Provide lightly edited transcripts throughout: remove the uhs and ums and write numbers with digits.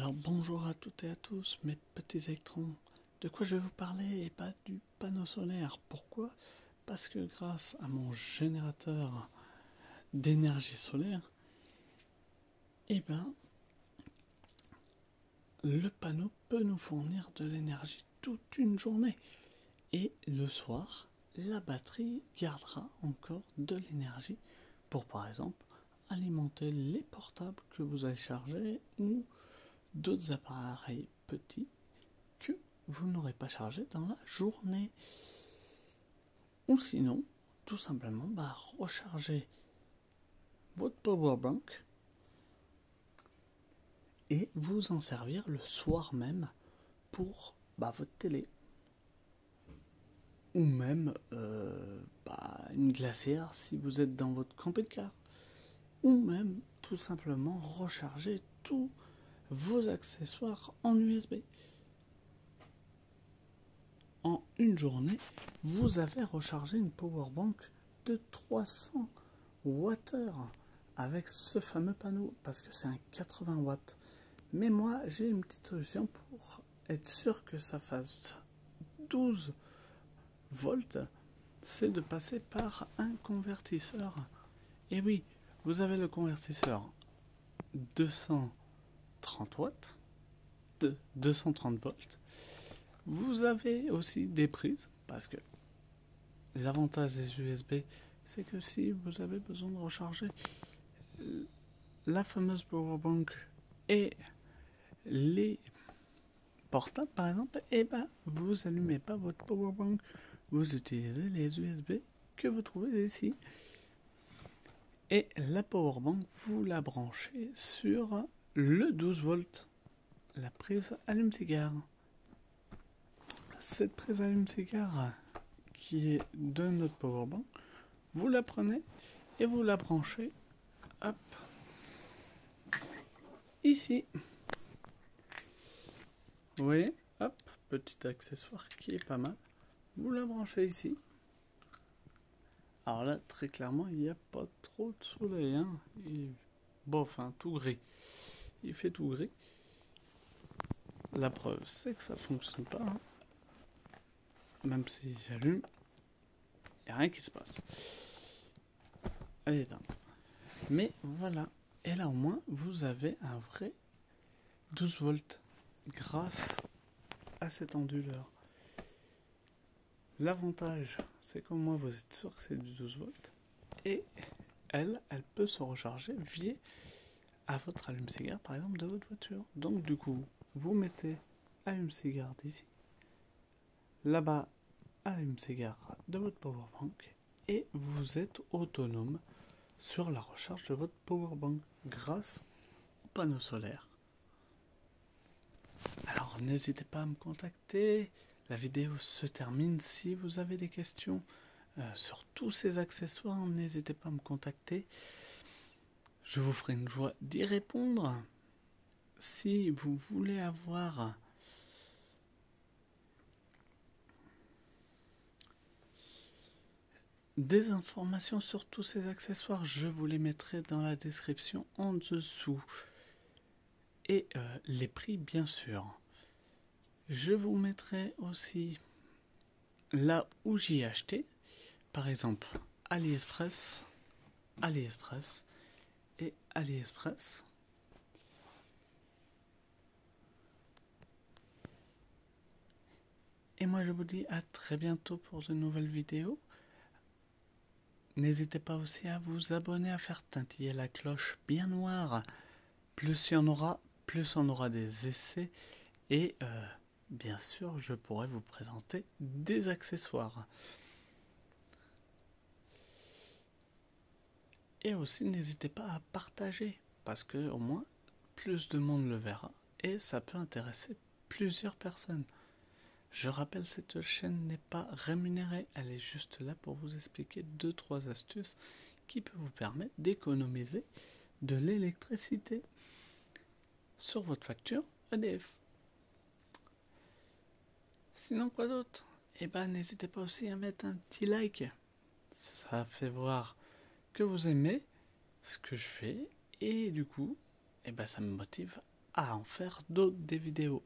Alors bonjour à toutes et à tous mes petits électrons. De quoi je vais vous parler et pas du panneau solaire. Pourquoi? Parce que grâce à mon générateur d'énergie solaire, eh ben, le panneau peut nous fournir de l'énergie toute une journée. Et le soir, la batterie gardera encore de l'énergie pour par exemple alimenter les portables que vous allez charger ou d'autres appareils petits que vous n'aurez pas chargé dans la journée. Ou sinon, tout simplement, recharger votre powerbank et vous en servir le soir même pour votre télé. Ou même une glacière si vous êtes dans votre camping-car. Ou même tout simplement recharger tous vos accessoires en USB. En une journée, vous avez rechargé une powerbank de 300 Wh avec ce fameux panneau, parce que c'est un 80 watts. Mais moi, j'ai une petite solution pour être sûr que ça fasse 12 volts, c'est de passer par un convertisseur. Et oui, vous avez le convertisseur 230 watts, de 230 volts. Vous avez aussi des prises, parce que l'avantage des USB, c'est que si vous avez besoin de recharger la fameuse powerbank et les portables par exemple, vous allumez pas votre powerbank, vous utilisez les USB que vous trouvez ici. Et la powerbank, vous la branchez sur le 12 volts, la prise allume-cigare. Cette prise allume-cigare qui est de notre powerbank, vous la prenez et vous la branchez, hop, ici. Vous voyez, hop, petit accessoire qui est pas mal. Vous la branchez ici. Alors là, très clairement, il n'y a pas trop de soleil, hein. Tout gris. Il fait tout gris. La preuve, c'est que ça fonctionne pas, hein. Même si j'allume, il n'y a rien qui se passe. Elle est éteinte. Mais voilà. Et là, au moins, vous avez un vrai 12 volts grâce à cet onduleur. L'avantage, c'est qu'au moins, vous êtes sûr que c'est du 12 volts. Et elle peut se recharger via à votre allume-cigare, par exemple, de votre voiture. Donc, du coup, vous mettez allume-cigare d'ici. Là-bas, allume-cigare de votre powerbank. Et vous êtes autonome sur la recharge de votre powerbank grâce au panneau solaire. Alors n'hésitez pas à me contacter. La vidéo se termine. Si vous avez des questions sur tous ces accessoires, n'hésitez pas à me contacter. Je vous ferai une joie d'y répondre. Si vous voulez avoir des informations sur tous ces accessoires, je vous les mettrai dans la description en dessous. Et les prix, bien sûr. Je vous mettrai aussi là où j'y ai acheté. Par exemple, AliExpress et AliExpress. Et moi, je vous dis à très bientôt pour de nouvelles vidéos. N'hésitez pas aussi à vous abonner, à faire tintiller la cloche bien noire. Plus il y en aura, plus on aura des essais. Et bien sûr, je pourrai vous présenter des accessoires. Et aussi, n'hésitez pas à partager, parce que au moins, plus de monde le verra, et ça peut intéresser plusieurs personnes. Je rappelle, cette chaîne n'est pas rémunérée, elle est juste là pour vous expliquer 2-3 astuces qui peuvent vous permettre d'économiser de l'électricité sur votre facture EDF. Sinon, quoi d'autre? N'hésitez pas aussi à mettre un petit like. Ça fait voir que vous aimez ce que je fais et du coup, ça me motive à en faire d'autres des vidéos.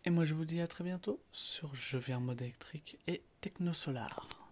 Et moi je vous dis à très bientôt sur Je viens mode électrique et technosolar.